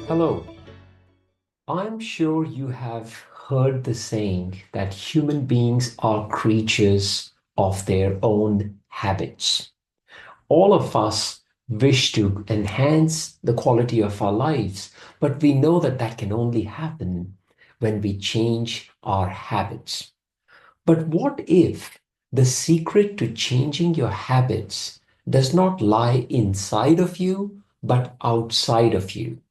Hello. I'm sure you have heard the saying that human beings are creatures of their own habits. All of us wish to enhance the quality of our lives, but we know that that can only happen when we change our habits. But what if the secret to changing your habits does not lie inside of you, but outside of you?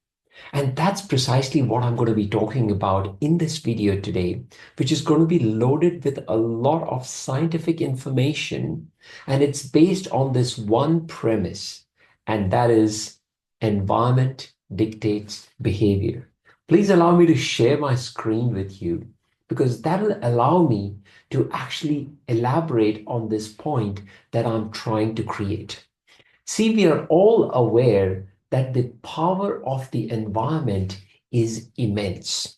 And that's precisely what I'm going to be talking about in this video today, which is going to be loaded with a lot of scientific information. And it's based on this one premise, and that is environment dictates behavior. Please allow me to share my screen with you because that will allow me to actually elaborate on this point that I'm trying to create. See, we are all aware that the power of the environment is immense.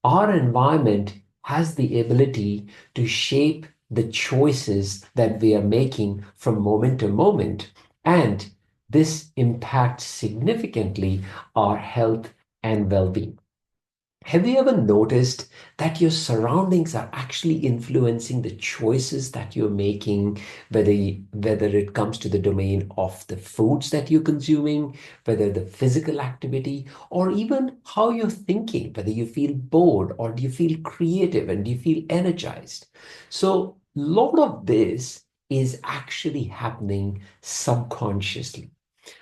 Our environment has the ability to shape the choices that we are making from moment to moment, and this impacts significantly our health and well-being. Have you ever noticed that your surroundings are actually influencing the choices that you're making, whether it comes to the domain of the foods that you're consuming, whether the physical activity, or even how you're thinking, whether you feel bored or do you feel creative and do you feel energized? So, a lot of this is actually happening subconsciously.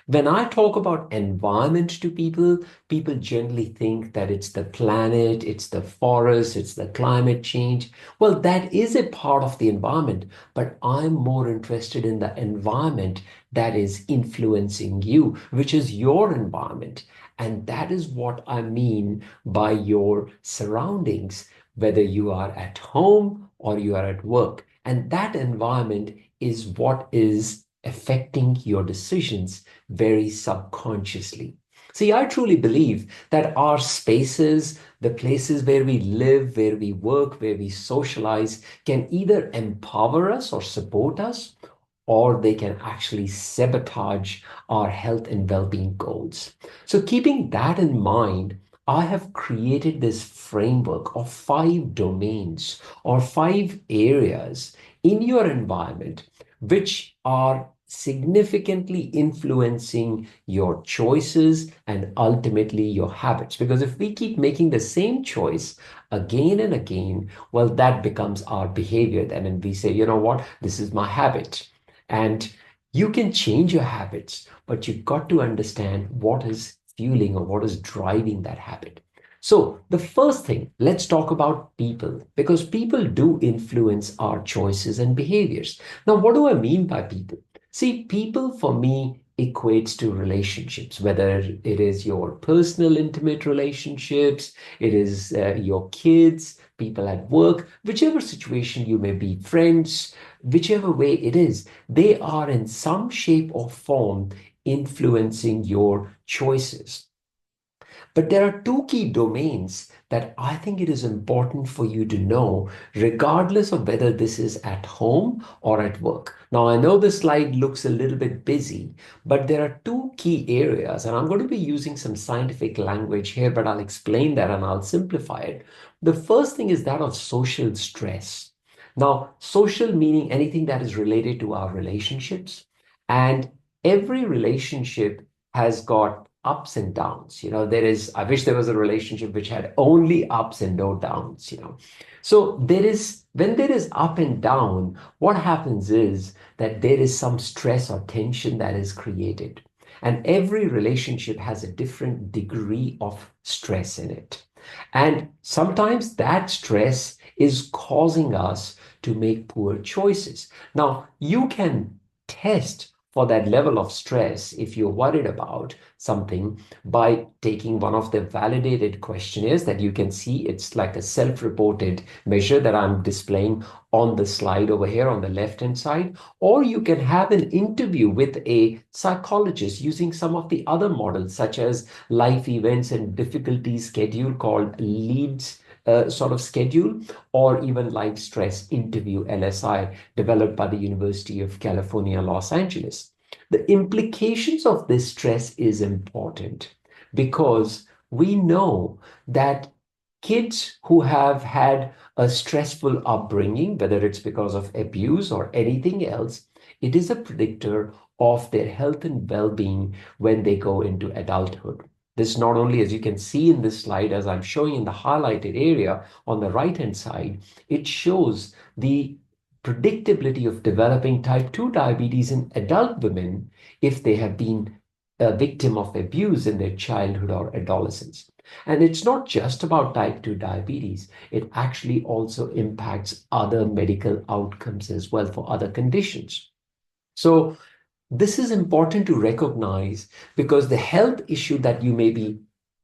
When I talk about environment to people, people generally think that it's the planet, it's the forest, it's the climate change. Well, that is a part of the environment, but I'm more interested in the environment that is influencing you, which is your environment. And that is what I mean by your surroundings, whether you are at home or you are at work. And that environment is what is affecting your decisions very subconsciously. See, I truly believe that our spaces, the places where we live, where we work, where we socialize, can either empower us or support us, or they can actually sabotage our health and well-being goals. So, keeping that in mind, I have created this framework of 5 domains or 5 areas in your environment which are significantly influencing your choices and ultimately your habits. Because if we keep making the same choice again and again, well, that becomes our behavior then. And we say, you know what, this is my habit. And you can change your habits, but you've got to understand what is fueling or what is driving that habit. So, the first thing, let's talk about people because people do influence our choices and behaviors. Now, what do I mean by people? See, people for me equates to relationships, whether it is your personal intimate relationships, it is your kids, people at work, whichever situation you may be, friends, whichever way it is, they are in some shape or form influencing your choices. But there are 2 key domains that I think it is important for you to know, regardless of whether this is at home or at work. Now, I know this slide looks a little bit busy, but there are 2 key areas, and I'm going to be using some scientific language here, but I'll explain that and I'll simplify it. The first thing is that of social stress. Now, social meaning anything that is related to our relationships, and every relationship has got ups and downs. I wish there was a relationship which had only ups and no downs. So when there is up and down, what happens is that there is some stress or tension that is created. And every relationship has a different degree of stress in it. And sometimes that stress is causing us to make poor choices. Now, you can test for that level of stress if you're worried about something by taking one of the validated questionnaires that you can see. It's like a self-reported measure that I'm displaying on the slide over here on the left-hand side. Or you can have an interview with a psychologist using some of the other models, such as life events and difficulties schedule called leads sort of schedule, or even life stress interview LSI developed by the University of California, Los Angeles. The implications of this stress is important because we know that kids who have had a stressful upbringing, whether it's because of abuse or anything else, it is a predictor of their health and well-being when they go into adulthood. This not only, as you can see in this slide, as I'm showing in the highlighted area on the right-hand side, it shows the predictability of developing type 2 diabetes in adult women if they have been a victim of abuse in their childhood or adolescence. And it's not just about type 2 diabetes, it actually also impacts other medical outcomes as well for other conditions. So, this is important to recognize because the health issue that you may be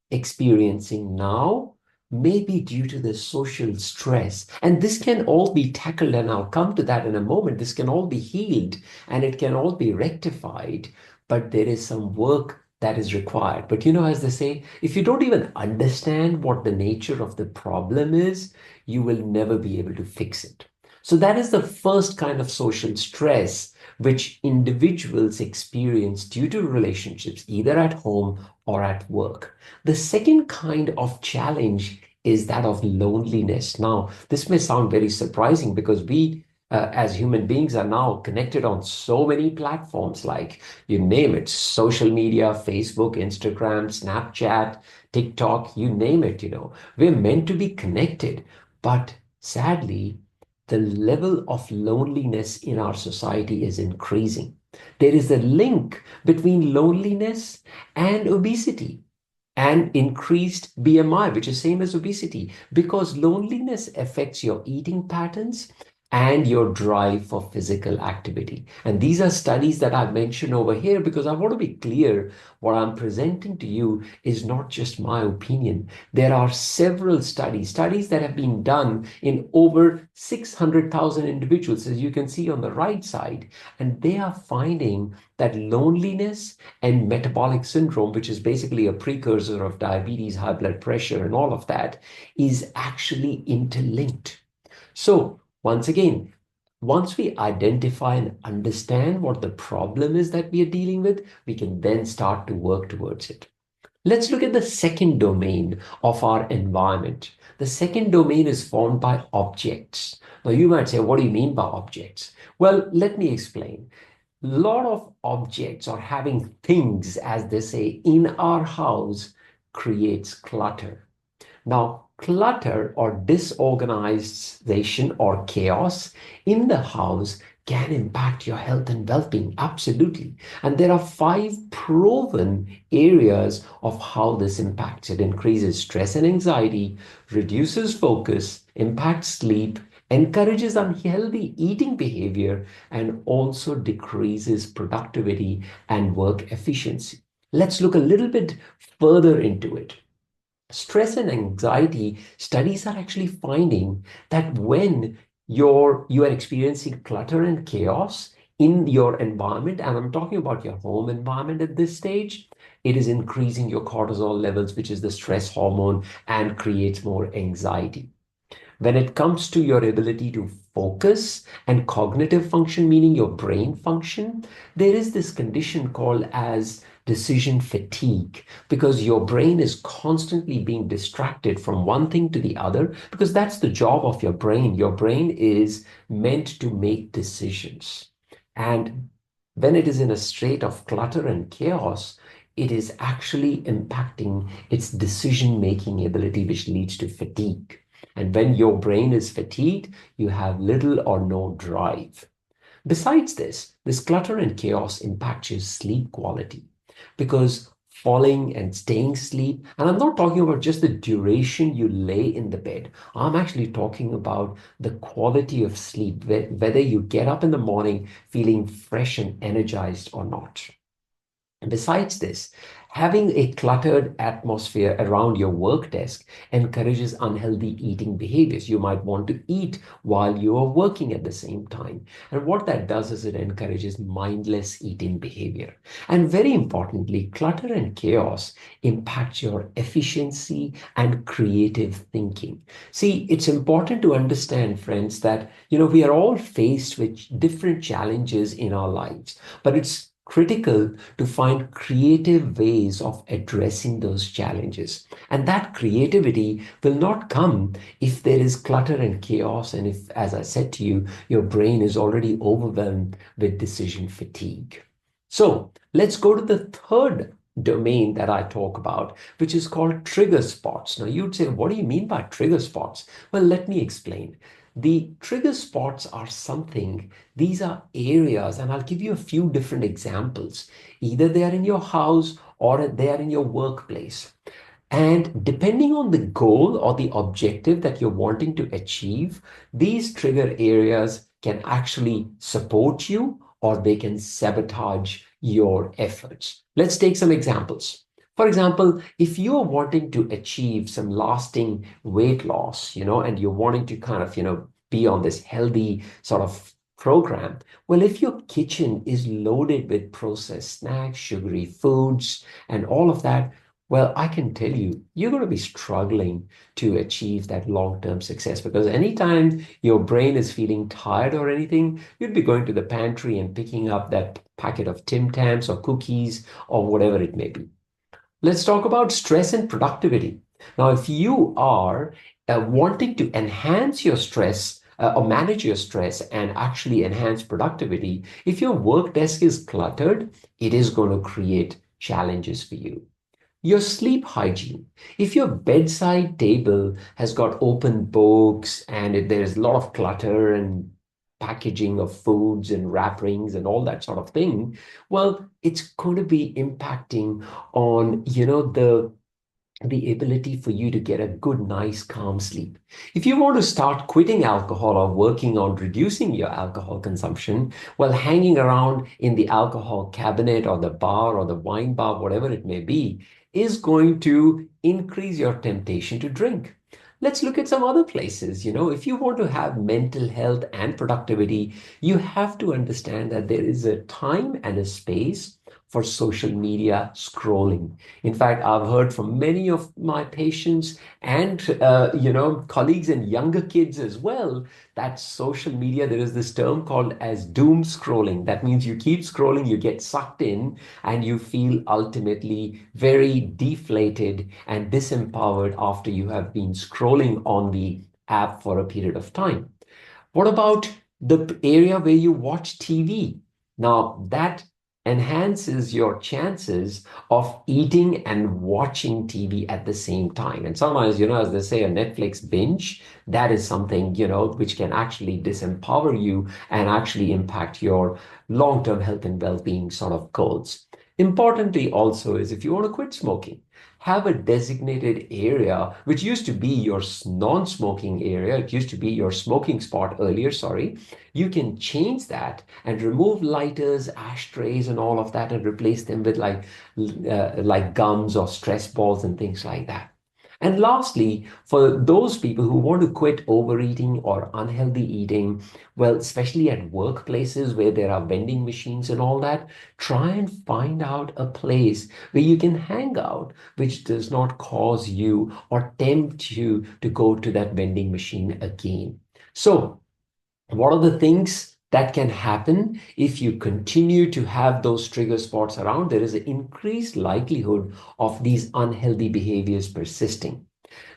experiencing now may be due to the social stress. And this can all be tackled, and I'll come to that in a moment. This can all be healed and it can all be rectified, but there is some work that is required. But as they say, if you don't even understand what the nature of the problem is, you will never be able to fix it. So that is the first kind of social stress which individuals experience due to relationships, either at home or at work. The second kind of challenge is that of loneliness. Now, this may sound very surprising because we, as human beings, are now connected on so many platforms like you name it, social media, Facebook, Instagram, Snapchat, TikTok, you name it, We're meant to be connected. But sadly, the level of loneliness in our society is increasing. There is a link between loneliness and obesity and increased BMI, which is same as obesity, because loneliness affects your eating patterns and your drive for physical activity. And these are studies that I've mentioned over here because I want to be clear what I'm presenting to you is not just my opinion. There are several studies that have been done in over 600,000 individuals, as you can see on the right side, and they are finding that loneliness and metabolic syndrome, which is basically a precursor of diabetes, high blood pressure, and all of that, is actually interlinked. So, once again, once we identify and understand what the problem is that we are dealing with, we can then start to work towards it. Let's look at the second domain of our environment. The second domain is formed by objects. Now, you might say, what do you mean by objects? Well, let me explain. A lot of objects or having things, as they say, in our house creates clutter. Now, clutter or disorganization or chaos in the house can impact your health and well-being. Absolutely. And there are 5 proven areas of how this impacts. It increases stress and anxiety, reduces focus, impacts sleep, encourages unhealthy eating behavior, and also decreases productivity and work efficiency. Let's look a little bit further into it. Stress and anxiety studies are actually finding that when you are experiencing clutter and chaos in your environment, and I'm talking about your home environment at this stage, it is increasing your cortisol levels, which is the stress hormone, and creates more anxiety. When it comes to your ability to focus and cognitive function, meaning your brain function, there is this condition called as decision fatigue because your brain is constantly being distracted from one thing to the other because that's the job of your brain. Your brain is meant to make decisions. And when it is in a state of clutter and chaos, it is actually impacting its decision-making ability, which leads to fatigue. And when your brain is fatigued, you have little or no drive. Besides this clutter and chaos impacts your sleep quality because falling and staying asleep, and I'm not talking about just the duration you lay in the bed. I'm actually talking about the quality of sleep, whether you get up in the morning feeling fresh and energized or not. And besides this, having a cluttered atmosphere around your work desk encourages unhealthy eating behaviors. You might want to eat while you are working at the same time. And what that does is it encourages mindless eating behavior. And very importantly, clutter and chaos impact your efficiency and creative thinking. See, it's important to understand, friends, that we are all faced with different challenges in our lives, but it's critical to find creative ways of addressing those challenges. And that creativity will not come if there is clutter and chaos, and if, as I said to you, your brain is already overwhelmed with decision fatigue. So let's go to the third domain that I talk about, which is called trigger spots. Now, you'd say, what do you mean by trigger spots? Well, let me explain. The trigger spots are something, these are areas, and I'll give you a few different examples. Either they are in your house or they are in your workplace. And depending on the goal or the objective that you're wanting to achieve, these trigger areas can actually support you or they can sabotage your efforts. Let's take some examples. For example, if you're wanting to achieve some lasting weight loss, and you're wanting to kind of, be on this healthy sort of program, well, if your kitchen is loaded with processed snacks, sugary foods, and all of that, well, I can tell you, you're going to be struggling to achieve that long-term success because anytime your brain is feeling tired or anything, you'd be going to the pantry and picking up that packet of Tim Tams or cookies or whatever it may be. Let's talk about stress and productivity. Now, if you are wanting to enhance your stress or manage your stress and actually enhance productivity, if your work desk is cluttered, it is going to create challenges for you. Your sleep hygiene. If your bedside table has got open books and if there's a lot of clutter and packaging of foods and wrappings and all that sort of thing, well, it's going to be impacting on, the ability for you to get a good, nice, calm sleep. If you want to start quitting alcohol or working on reducing your alcohol consumption, well, hanging around in the alcohol cabinet or the bar or the wine bar, whatever it may be, is going to increase your temptation to drink. Let's look at some other places. If you want to have mental health and productivity, you have to understand that there is a time and a space for social media scrolling. In fact, I've heard from many of my patients and colleagues and younger kids as well that social media, there is this term called as doom scrolling. That means you keep scrolling, you get sucked in, and you feel ultimately very deflated and disempowered after you have been scrolling on the app for a period of time. What about the area where you watch TV? Now, that enhances your chances of eating and watching TV at the same time. And sometimes, as they say, a Netflix binge, that is something, which can actually disempower you and actually impact your long-term health and well-being sort of goals. Importantly, also, is if you want to quit smoking, have a designated area, which used to be your non-smoking area. It used to be your smoking spot earlier, sorry. You can change that and remove lighters, ashtrays, and all of that and replace them with like gums or stress balls and things like that. And lastly, for those people who want to quit overeating or unhealthy eating, well, especially at workplaces where there are vending machines and all that, try and find out a place where you can hang out, which does not cause you or tempt you to go to that vending machine again. So, what are the things that can happen if you continue to have those trigger spots around? There is an increased likelihood of these unhealthy behaviors persisting.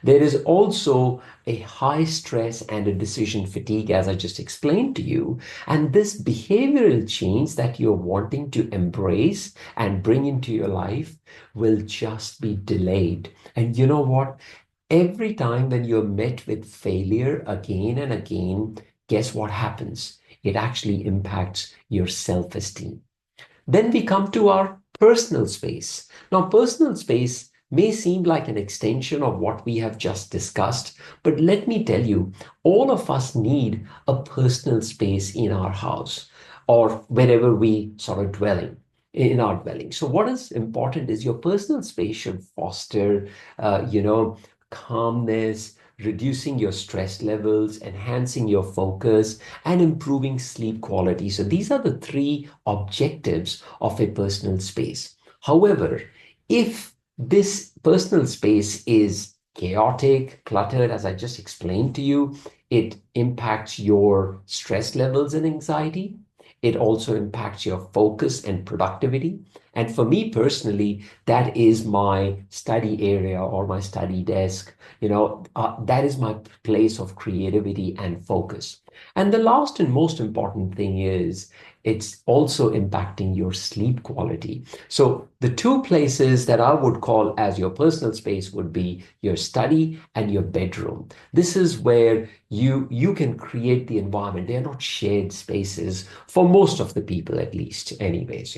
There is also a high stress and a decision fatigue, as I just explained to you. And this behavioral change that you're wanting to embrace and bring into your life will just be delayed. And you know what? Every time when you're met with failure again and again, guess what happens? It actually impacts your self-esteem. Then we come to our personal space. Now, personal space may seem like an extension of what we have just discussed, but let me tell you, all of us need a personal space in our house or wherever we sort of dwelling. In our dwelling. So what is important is your personal space should foster, calmness, reducing your stress levels, enhancing your focus, and improving sleep quality. So these are the three objectives of a personal space. However, if this personal space is chaotic, cluttered, as I just explained to you, it impacts your stress levels and anxiety. It also impacts your focus and productivity. And for me personally, that is my study area or my study desk. That is my place of creativity and focus. And the last and most important thing is it's also impacting your sleep quality. So the two places that I would call as your personal space would be your study and your bedroom. This is where you can create the environment. They are not shared spaces for most of the people, at least, anyways.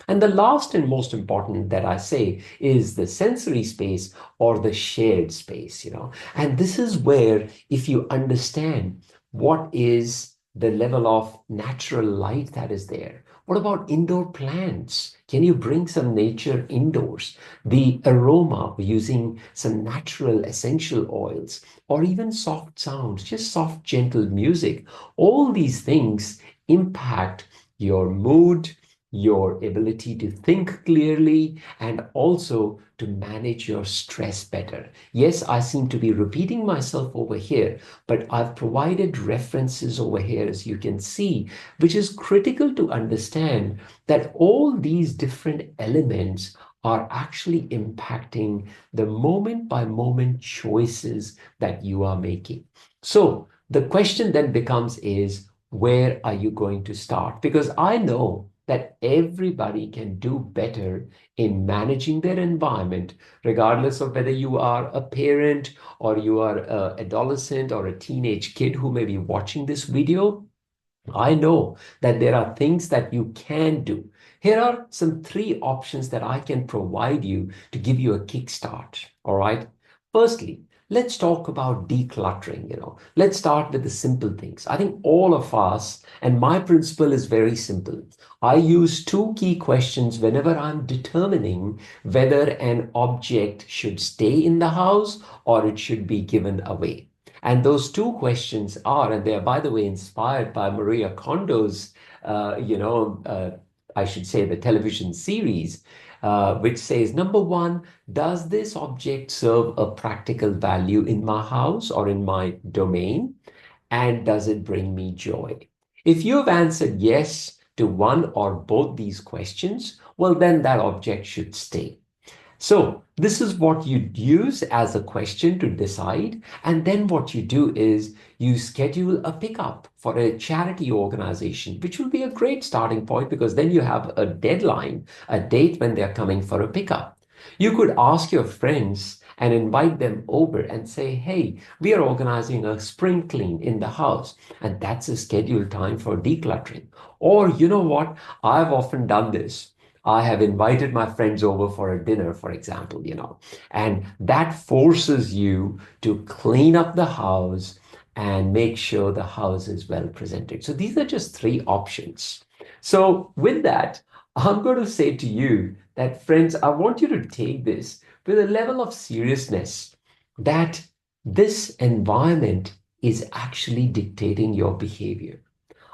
And the last and most important that I say is the sensory space or the shared space. And this is where, if you understand what is the level of natural light that is there. What about indoor plants? Can you bring some nature indoors? The aroma using some natural essential oils or even soft sounds, just soft, gentle music. All these things impact your mood, your ability to think clearly, and also to manage your stress better. Yes, I seem to be repeating myself over here, but I've provided references over here, as you can see, which is critical to understand that all these different elements are actually impacting the moment by moment choices that you are making. So the question then becomes is, where are you going to start? Because I know that everybody can do better in managing their environment, regardless of whether you are a parent or you are an adolescent or a teenage kid who may be watching this video. I know that there are things that you can do. Here are some three options that I can provide you to give you a kickstart. All right. Firstly, let's talk about decluttering. Let's start with the simple things. I think all of us, and my principle is very simple. I use two key questions whenever I'm determining whether an object should stay in the house or it should be given away. And those two questions are, and they are, by the way, inspired by Maria Kondo's, I should say, the television series, which says, number one, does this object serve a practical value in my house or in my domain? And does it bring me joy? If you have answered yes to one or both these questions, well, then that object should stay. So this is what you use as a question to decide. And then what you do is you schedule a pickup for a charity organization, which will be a great starting point because then you have a deadline, a date when they're coming for a pickup. You could ask your friends and invite them over and say, hey, we are organizing a spring clean in the house. And that's a scheduled time for decluttering. Or you know what? I've often done this. I have invited my friends over for a dinner, for example, and that forces you to clean up the house and make sure the house is well presented. So these are just three options. So with that, I'm going to say to you that, friends, I want you to take this with a level of seriousness that this environment is actually dictating your behavior.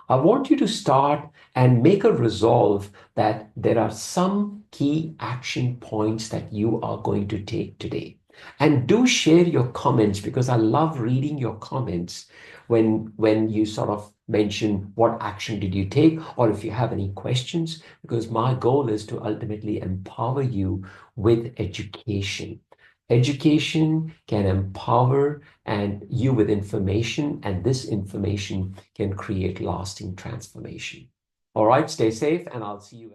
I want you to start and make a resolve that there are some key action points that you are going to take today. And do share your comments because I love reading your comments when you sort of mention what action did you take or if you have any questions, because my goal is to ultimately empower you with education. Education can empower and you with information, and this information can create lasting transformation. All right, stay safe, and I'll see you.